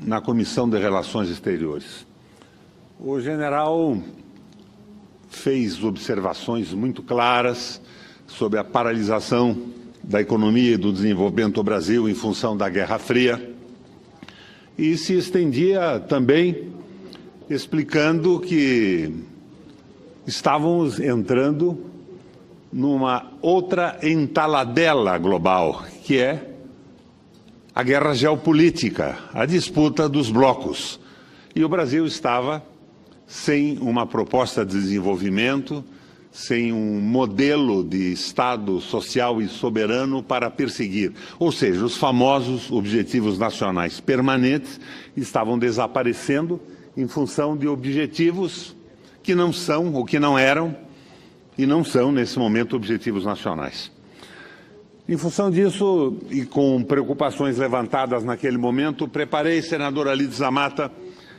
na Comissão de Relações Exteriores. O general fez observações muito claras sobre a paralisação da economia e do desenvolvimento do Brasil em função da Guerra Fria e se estendia também explicando que estávamos entrando numa outra entaladela global, que é a guerra geopolítica, a disputa dos blocos. E o Brasil estava sem uma proposta de desenvolvimento, sem um modelo de Estado social e soberano para perseguir. Ou seja, os famosos objetivos nacionais permanentes estavam desaparecendo em função de objetivos que não são, ou que não eram, e não são, nesse momento, objetivos nacionais. Em função disso, e com preocupações levantadas naquele momento, preparei, senador Alídio Zamata,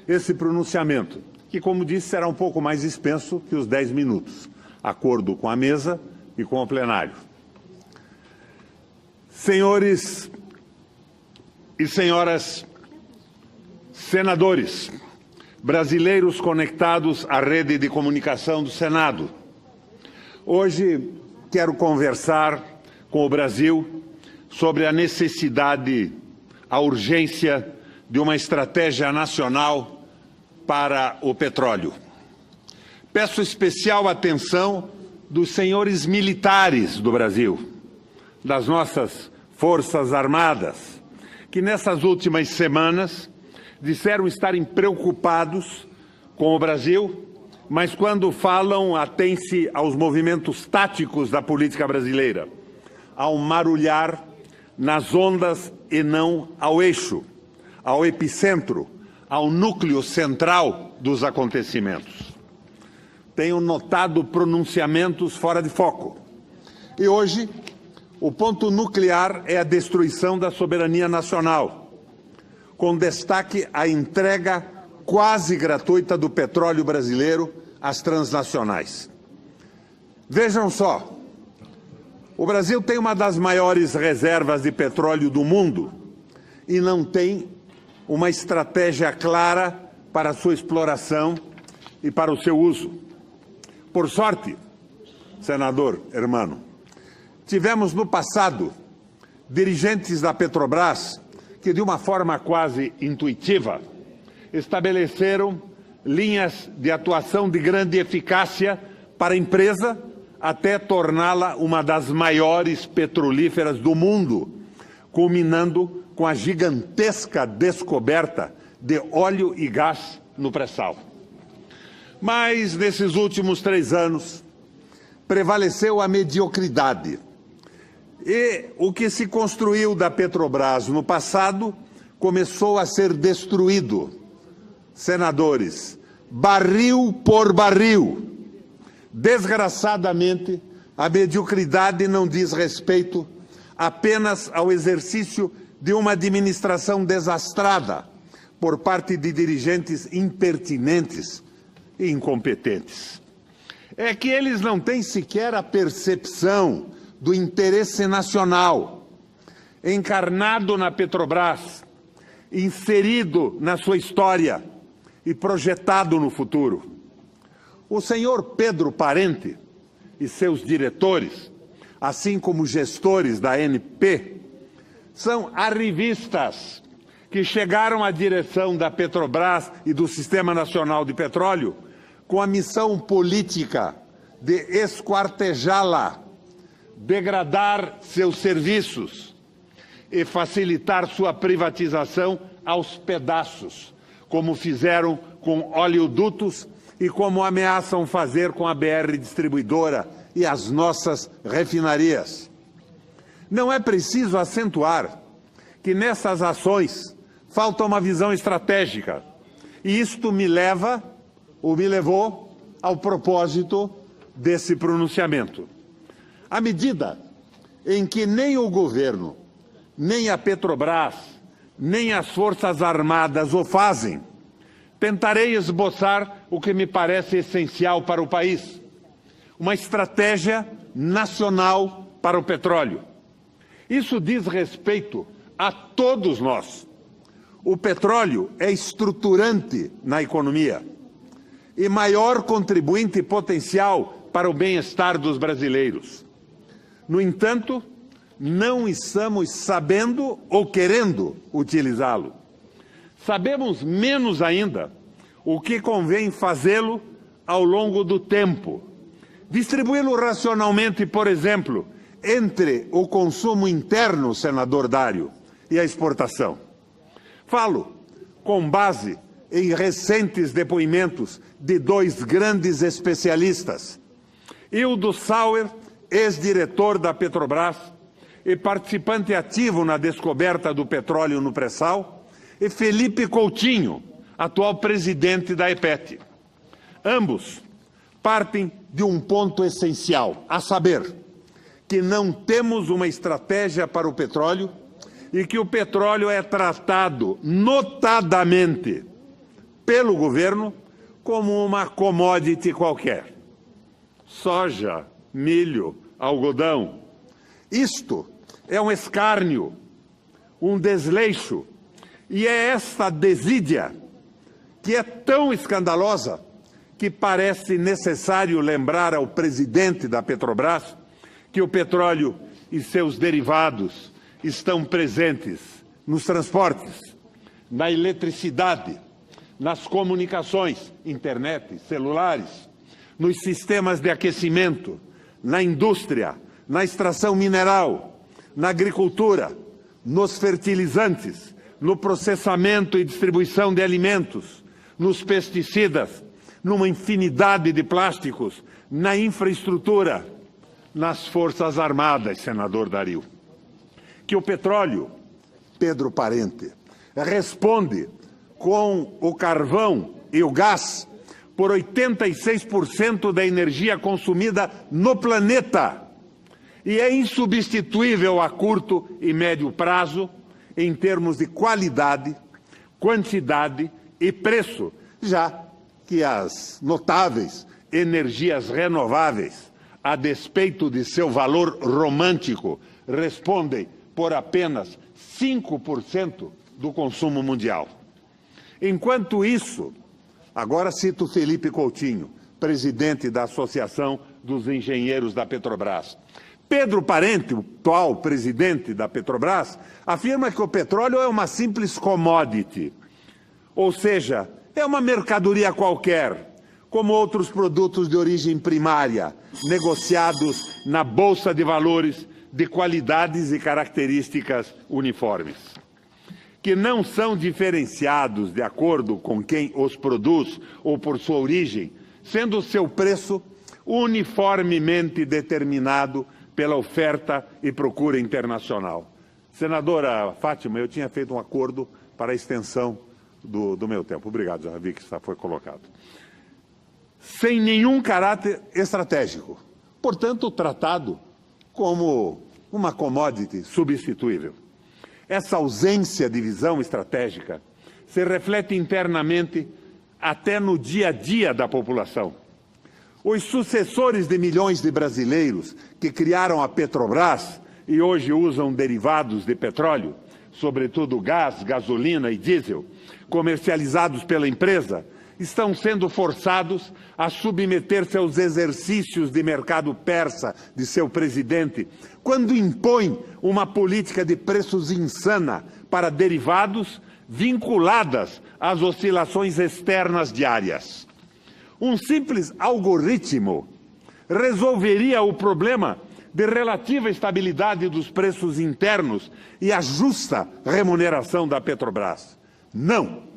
esse pronunciamento, que, como disse, será um pouco mais extenso que os 10 minutos, acordo com a mesa e com o plenário. Senhores e senhoras senadores, brasileiros conectados à rede de comunicação do Senado, hoje quero conversar com o Brasil sobre a necessidade, a urgência de uma estratégia nacional para o petróleo. Peço especial atenção dos senhores militares do Brasil, das nossas Forças Armadas, que nessas últimas semanas disseram estarem preocupados com o Brasil, mas quando falam, atêm-se aos movimentos táticos da política brasileira, ao marulhar nas ondas e não ao eixo, ao epicentro, ao núcleo central dos acontecimentos. Tenho notado pronunciamentos fora de foco. E hoje, o ponto nuclear é a destruição da soberania nacional, com destaque à entrega quase gratuita do petróleo brasileiro às transnacionais. Vejam só, o Brasil tem uma das maiores reservas de petróleo do mundo e não tem uma estratégia clara para a sua exploração e para o seu uso. Por sorte, senador Hermano, tivemos no passado dirigentes da Petrobras que, de uma forma quase intuitiva, estabeleceram linhas de atuação de grande eficácia para a empresa até torná-la uma das maiores petrolíferas do mundo, culminando com a gigantesca descoberta de óleo e gás no pré-sal. Mas, nesses últimos 3 anos, prevaleceu a mediocridade. E o que se construiu da Petrobras no passado começou a ser destruído. Senadores, barril por barril. Desgraçadamente, a mediocridade não diz respeito apenas ao exercício de uma administração desastrada por parte de dirigentes impertinentes e incompetentes. É que eles não têm sequer a percepção do interesse nacional, encarnado na Petrobras, inserido na sua história e projetado no futuro. O senhor Pedro Parente e seus diretores, assim como gestores da ANP, são arrivistas que chegaram à direção da Petrobras e do Sistema Nacional de Petróleo com a missão política de esquartejá-la, degradar seus serviços e facilitar sua privatização aos pedaços, como fizeram com oleodutos e como ameaçam fazer com a BR Distribuidora e as nossas refinarias. Não é preciso acentuar que nessas ações falta uma visão estratégica, e isto me levou ao propósito desse pronunciamento. À medida em que nem o governo, nem a Petrobras, nem as Forças Armadas o fazem, tentarei esboçar o que me parece essencial para o país: uma estratégia nacional para o petróleo. Isso diz respeito a todos nós. o petróleo é estruturante na economia e maior contribuinte potencial para o bem-estar dos brasileiros. No entanto, não estamos sabendo ou querendo utilizá-lo. Sabemos menos ainda o que convém fazê-lo ao longo do tempo. Distribuí-lo racionalmente, por exemplo, entre o consumo interno, senador Dário, e a exportação. Falo com base em recentes depoimentos de dois grandes especialistas, Hildo Sauer, ex-diretor da Petrobras e participante ativo na descoberta do petróleo no pré-sal, e Felipe Coutinho, atual presidente da EPET. Ambos partem de um ponto essencial, a saber, que não temos uma estratégia para o petróleo e que o petróleo é tratado, notadamente, pelo governo como uma commodity qualquer. Soja, milho, algodão. Isto é um escárnio, um desleixo, e é esta desídia que é tão escandalosa que parece necessário lembrar ao presidente da Petrobras que o petróleo e seus derivados estão presentes nos transportes, na eletricidade, nas comunicações, internet, celulares, nos sistemas de aquecimento, na indústria, na extração mineral, na agricultura, nos fertilizantes, no processamento e distribuição de alimentos, nos pesticidas, numa infinidade de plásticos, na infraestrutura, nas Forças Armadas, senador Dario. Que o petróleo, Pedro Parente, responde com o carvão e o gás por 86% da energia consumida no planeta e é insubstituível a curto e médio prazo em termos de qualidade, quantidade e preço, já que as notáveis energias renováveis, a despeito de seu valor romântico, respondem por apenas 5% do consumo mundial. Enquanto isso, agora cito Felipe Coutinho, presidente da Associação dos Engenheiros da Petrobras. Pedro Parente, o atual presidente da Petrobras, afirma que o petróleo é uma simples commodity, ou seja, é uma mercadoria qualquer, como outros produtos de origem primária, negociados na Bolsa de Valores de qualidades e características uniformes, que não são diferenciados de acordo com quem os produz ou por sua origem, sendo seu preço uniformemente determinado pela oferta e procura internacional. Senadora Fátima, eu tinha feito um acordo para a extensão do meu tempo. Obrigado, já vi que isso foi colocado. Sem nenhum caráter estratégico. Portanto, tratado como uma commodity substituível. Essa ausência de visão estratégica se reflete internamente até no dia a dia da população. Os sucessores de milhões de brasileiros que criaram a Petrobras e hoje usam derivados de petróleo, sobretudo gás, gasolina e diesel, comercializados pela empresa, estão sendo forçados a submeter-se aos exercícios de mercado persa de seu presidente, quando impõe uma política de preços insana para derivados vinculadas às oscilações externas diárias. Um simples algoritmo resolveria o problema de relativa estabilidade dos preços internos e a justa remuneração da Petrobras. Não!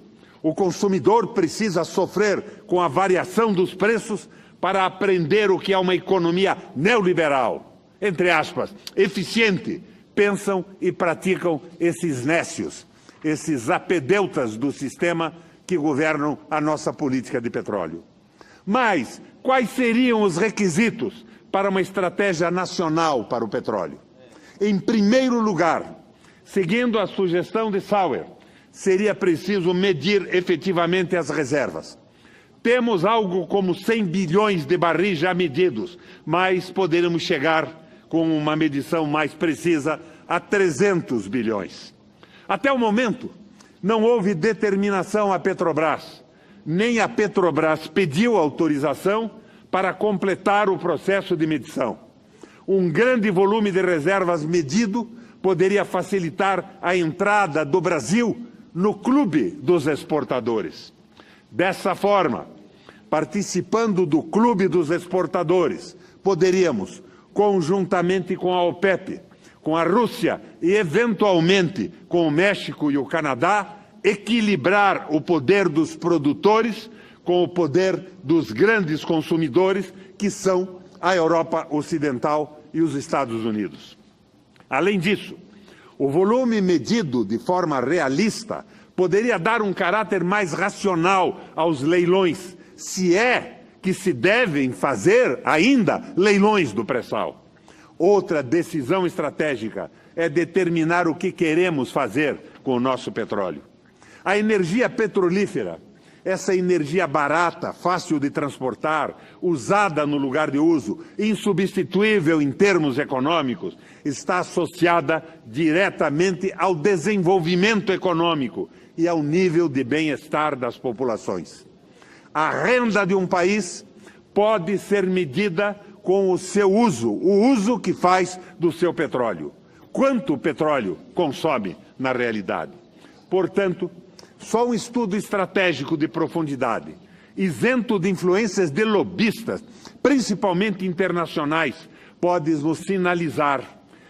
O consumidor precisa sofrer com a variação dos preços para aprender o que é uma economia neoliberal, entre aspas, eficiente. Pensam e praticam esses nécios, esses apedeutas do sistema que governam a nossa política de petróleo. Mas quais seriam os requisitos para uma estratégia nacional para o petróleo? Em primeiro lugar, seguindo a sugestão de Sauer, seria preciso medir efetivamente as reservas. Temos algo como 100 bilhões de barris já medidos, mas poderemos chegar, com uma medição mais precisa, a 300 bilhões. Até o momento, Não houve determinação à Petrobras, nem a Petrobras pediu autorização para completar o processo de medição. Um grande volume de reservas medido poderia facilitar a entrada do Brasil no clube dos exportadores. Dessa forma, participando do clube dos exportadores, poderíamos, conjuntamente com a OPEP, com a Rússia e, eventualmente, com o México e o Canadá, equilibrar o poder dos produtores com o poder dos grandes consumidores, que são a Europa Ocidental e os Estados Unidos. Além disso, o volume medido de forma realista poderia dar um caráter mais racional aos leilões, se é que se devem fazer ainda leilões do pré-sal. Outra decisão estratégica é determinar o que queremos fazer com o nosso petróleo. A energia petrolífera, essa energia barata, fácil de transportar, usada no lugar de uso, insubstituível em termos econômicos, está associada diretamente ao desenvolvimento econômico e ao nível de bem-estar das populações. A renda de um país pode ser medida com o seu uso, o uso que faz do seu petróleo. Quanto petróleo consome na realidade? Portanto, só um estudo estratégico de profundidade, isento de influências de lobistas, principalmente internacionais, pode nos sinalizar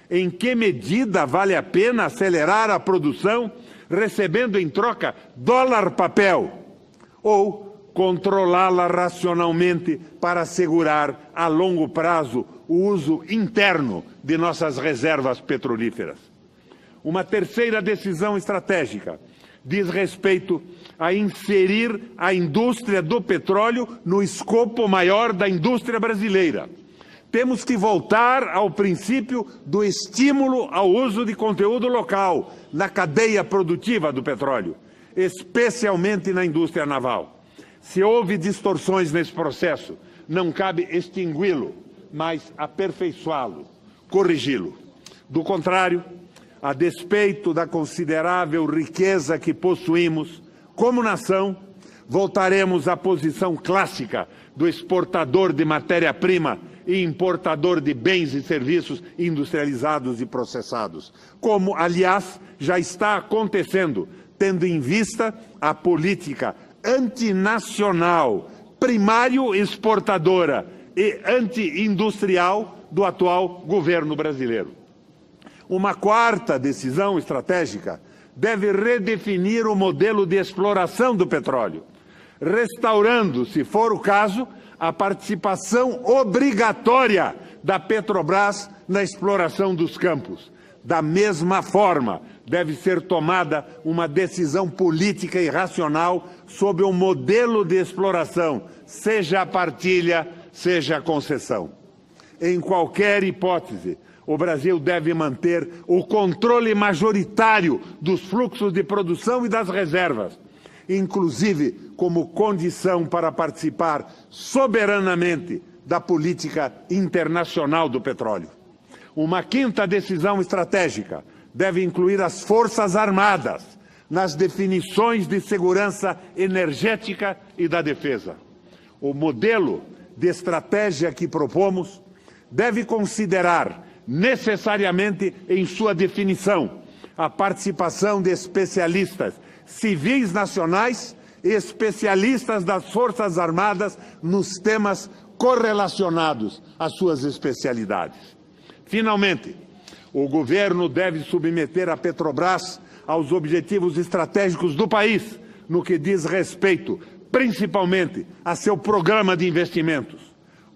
em que medida vale a pena acelerar a produção, recebendo em troca dólar-papel, ou controlá-la racionalmente para assegurar a longo prazo o uso interno de nossas reservas petrolíferas. Uma terceira decisão estratégica diz respeito a inserir a indústria do petróleo no escopo maior da indústria brasileira. Temos que voltar ao princípio do estímulo ao uso de conteúdo local na cadeia produtiva do petróleo, especialmente na indústria naval. Se houve distorções nesse processo, não cabe extingui-lo, mas aperfeiçoá-lo, corrigi-lo. Do contrário, a despeito da considerável riqueza que possuímos como nação, voltaremos à posição clássica do exportador de matéria-prima e importador de bens e serviços industrializados e processados, como, aliás, já está acontecendo, tendo em vista a política antinacional, primário exportadora e anti-industrial do atual governo brasileiro. Uma quarta decisão estratégica deve redefinir o modelo de exploração do petróleo, restaurando, se for o caso, a participação obrigatória da Petrobras na exploração dos campos. Da mesma forma, deve ser tomada uma decisão política e racional sobre o modelo de exploração, seja a partilha, seja a concessão. Em qualquer hipótese, o Brasil deve manter o controle majoritário dos fluxos de produção e das reservas, inclusive como condição para participar soberanamente da política internacional do petróleo. Uma quinta decisão estratégica deve incluir as Forças Armadas nas definições de segurança energética e da defesa. O modelo de estratégia que propomos deve considerar necessariamente em sua definição a participação de especialistas civis nacionais e especialistas das Forças Armadas nos temas correlacionados às suas especialidades. Finalmente, o governo deve submeter a Petrobras aos objetivos estratégicos do país, no que diz respeito, principalmente, a seu programa de investimentos.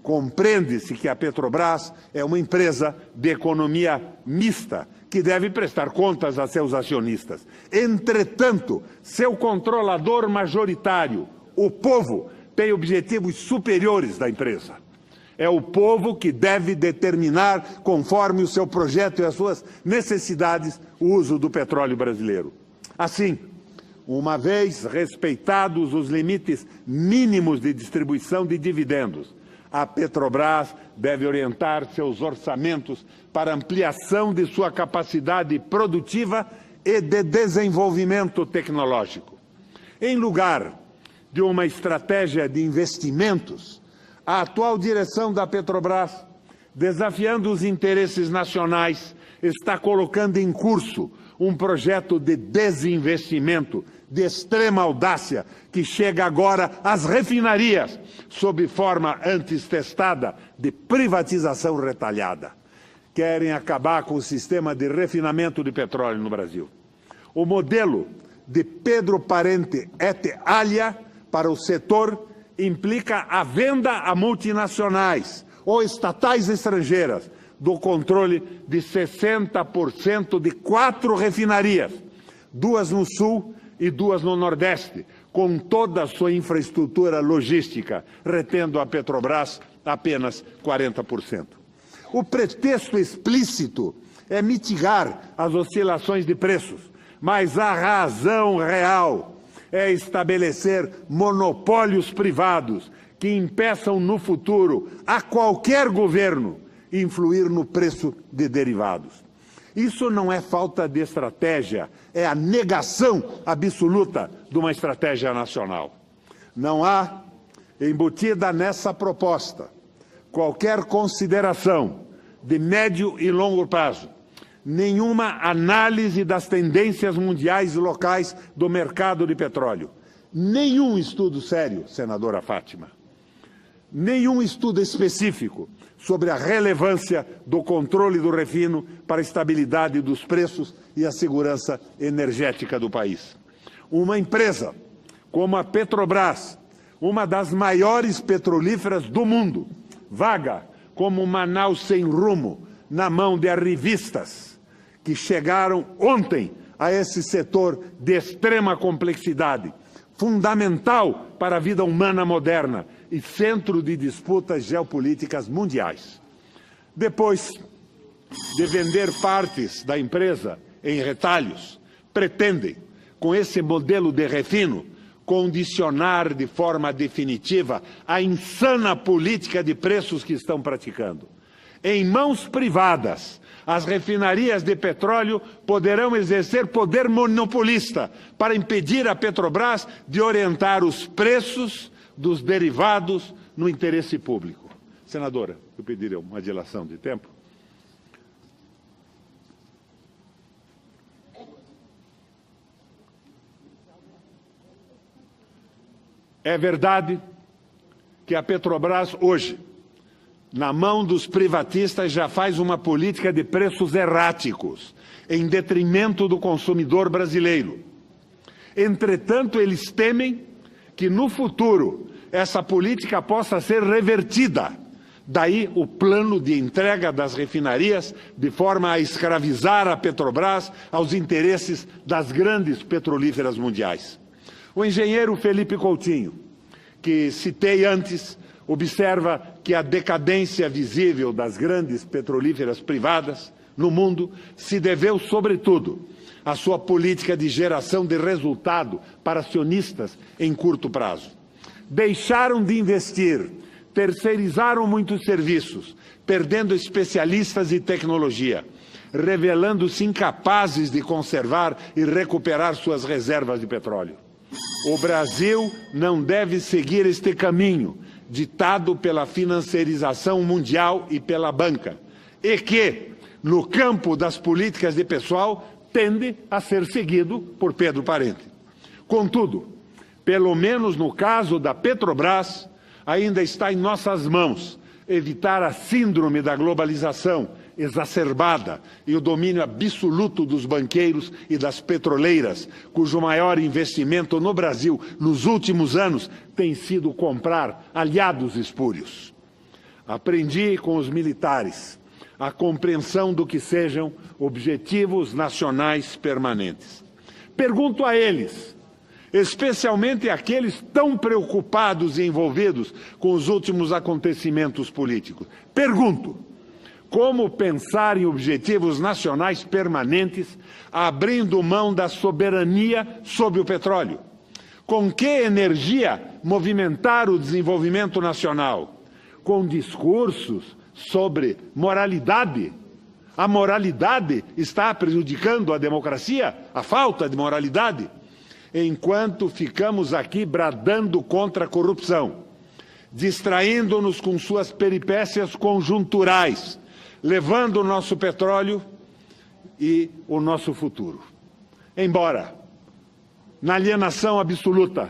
Compreende-se que a Petrobras é uma empresa de economia mista, que deve prestar contas a seus acionistas. Entretanto, seu controlador majoritário, o povo, tem objetivos superiores da empresa. É o povo que deve determinar, conforme o seu projeto e as suas necessidades, o uso do petróleo brasileiro. Assim, uma vez respeitados os limites mínimos de distribuição de dividendos, a Petrobras deve orientar seus orçamentos para ampliação de sua capacidade produtiva e de desenvolvimento tecnológico. Em lugar de uma estratégia de investimentos, a atual direção da Petrobras, desafiando os interesses nacionais, está colocando em curso um projeto de desinvestimento de extrema audácia que chega agora às refinarias sob forma antes testada de privatização retalhada. Querem acabar com o sistema de refinamento de petróleo no Brasil. O modelo de Pedro Parente et alia para o setor implica a venda a multinacionais ou estatais estrangeiras do controle de 60% de 4 refinarias, 2 no Sul e 2 no Nordeste, com toda a sua infraestrutura logística, retendo a Petrobras apenas 40%. O pretexto explícito é mitigar as oscilações de preços, mas a razão real é estabelecer monopólios privados que impeçam no futuro a qualquer governo influir no preço de derivados. Isso não é falta de estratégia, é a negação absoluta de uma estratégia nacional. Não há, embutida nessa proposta, qualquer consideração de médio e longo prazo, nenhuma análise das tendências mundiais e locais do mercado de petróleo, nenhum estudo sério, senadora Fátima, nenhum estudo específico sobre a relevância do controle do refino para a estabilidade dos preços e a segurança energética do país. Uma empresa como a Petrobras, uma das maiores petrolíferas do mundo, vaga como Manaus sem rumo na mão de arrivistas que chegaram ontem a esse setor de extrema complexidade, fundamental para a vida humana moderna e centro de disputas geopolíticas mundiais. Depois de vender partes da empresa em retalhos, pretendem, com esse modelo de refino, condicionar de forma definitiva a insana política de preços que estão praticando. Em mãos privadas, as refinarias de petróleo poderão exercer poder monopolista para impedir a Petrobras de orientar os preços dos derivados no interesse público. Senadora, eu pediria uma dilação de tempo. É verdade que a Petrobras hoje, na mão dos privatistas, já faz uma política de preços erráticos, em detrimento do consumidor brasileiro. Entretanto, eles temem que no futuro essa política possa ser revertida. Daí o plano de entrega das refinarias de forma a escravizar a Petrobras aos interesses das grandes petrolíferas mundiais. O engenheiro Felipe Coutinho, que citei antes, observa que a decadência visível das grandes petrolíferas privadas no mundo se deveu, sobretudo, à sua política de geração de resultado para acionistas em curto prazo. Deixaram de investir, terceirizaram muitos serviços, perdendo especialistas e tecnologia, revelando-se incapazes de conservar e recuperar suas reservas de petróleo. O Brasil não deve seguir este caminho, ditado pela financiarização mundial e pela banca, e que, no campo das políticas de pessoal, tende a ser seguido por Pedro Parente. Contudo, pelo menos no caso da Petrobras, ainda está em nossas mãos evitar a síndrome da globalização exacerbada e o domínio absoluto dos banqueiros e das petroleiras, cujo maior investimento no Brasil nos últimos anos tem sido comprar aliados espúrios. Aprendi com os militares a compreensão do que sejam objetivos nacionais permanentes. Pergunto a eles, especialmente aqueles tão preocupados e envolvidos com os últimos acontecimentos políticos, pergunto, como pensar em objetivos nacionais permanentes, abrindo mão da soberania sobre o petróleo? Com que energia movimentar o desenvolvimento nacional? Com discursos sobre moralidade? A moralidade está prejudicando a democracia, a falta de moralidade, enquanto ficamos aqui bradando contra a corrupção, distraindo-nos com suas peripécias conjunturais, levando o nosso petróleo e o nosso futuro. Embora, na alienação absoluta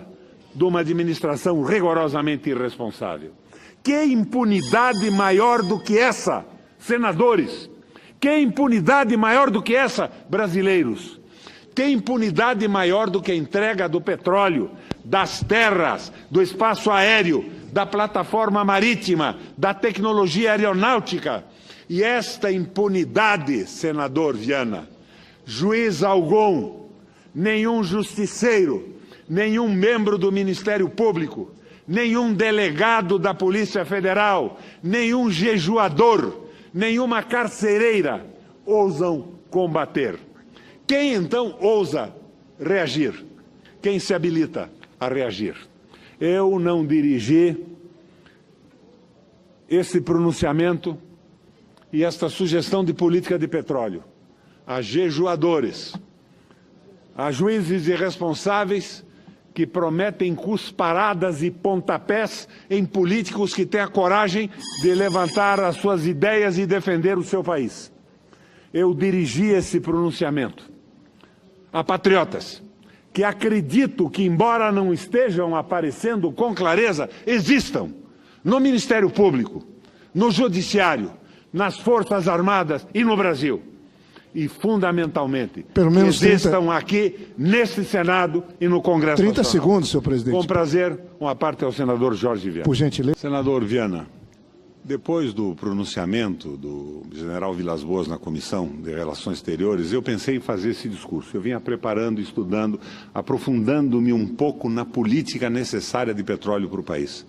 de uma administração rigorosamente irresponsável. Que impunidade maior do que essa, senadores? Que impunidade maior do que essa, brasileiros? Que impunidade maior do que a entrega do petróleo, das terras, do espaço aéreo, da plataforma marítima, da tecnologia aeronáutica? E esta impunidade, senador Viana, juiz algum, nenhum justiceiro, nenhum membro do Ministério Público, nenhum delegado da Polícia Federal, nenhum jejuador, nenhuma carcereira ousam combater. Quem então ousa reagir? Quem se habilita a reagir? Eu não dirigi esse pronunciamento e esta sugestão de política de petróleo a jejuadores, a juízes irresponsáveis que prometem cusparadas e pontapés em políticos que têm a coragem de levantar as suas ideias e defender o seu país. Eu dirigi esse pronunciamento a patriotas que acredito que, embora não estejam aparecendo com clareza, existam no Ministério Público, no Judiciário, nas Forças Armadas e no Brasil. E, fundamentalmente, existam aqui, nesse Senado e no Congresso 30 Nacional. segundos, senhor presidente. Com prazer, uma parte ao senador Jorge Viana. Por gentileza. Senador Viana, depois do pronunciamento do general Vilas Boas na Comissão de Relações Exteriores, eu pensei em fazer esse discurso. Eu vinha preparando, estudando, aprofundando-me um pouco na política necessária de petróleo para o país.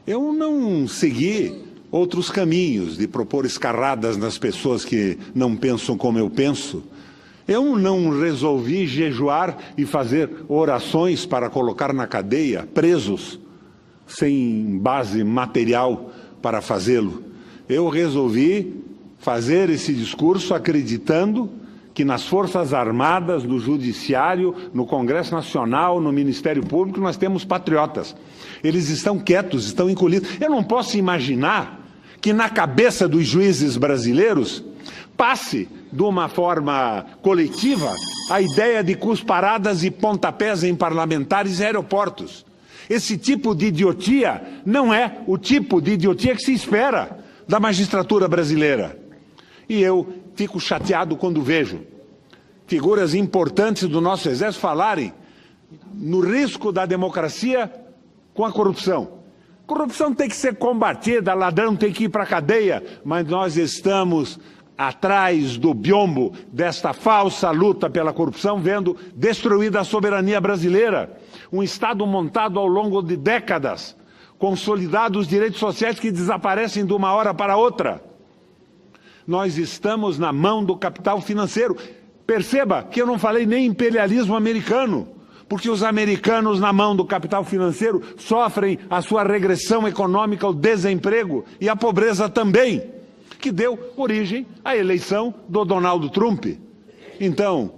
Eu não segui outros caminhos de propor escarradas nas pessoas que não pensam como eu penso. Eu não resolvi jejuar e fazer orações para colocar na cadeia presos sem base material para fazê-lo. Eu resolvi fazer esse discurso acreditando que nas Forças Armadas, no Judiciário, no Congresso Nacional, no Ministério Público, nós temos patriotas. Eles estão quietos, estão encolhidos. Eu não posso imaginar que na cabeça dos juízes brasileiros passe de uma forma coletiva a ideia de cusparadas e pontapés em parlamentares e aeroportos. Esse tipo de idiotia não é o tipo de idiotia que se espera da magistratura brasileira. E eu fico chateado quando vejo figuras importantes do nosso Exército falarem no risco da democracia com a corrupção. Corrupção tem que ser combatida, ladrão tem que ir para a cadeia, mas nós estamos atrás do biombo desta falsa luta pela corrupção, vendo destruída a soberania brasileira. Um Estado montado ao longo de décadas, consolidados direitos sociais que desaparecem de uma hora para outra. Nós estamos na mão do capital financeiro. Perceba que eu não falei nem imperialismo americano, porque os americanos, na mão do capital financeiro, sofrem a sua regressão econômica, o desemprego e a pobreza também, que deu origem à eleição do Donald Trump. Então,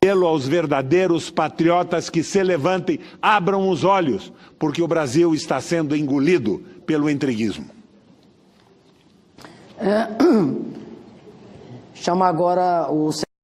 apelo aos verdadeiros patriotas que se levantem, abram os olhos, porque o Brasil está sendo engolido pelo entreguismo. Chama agora o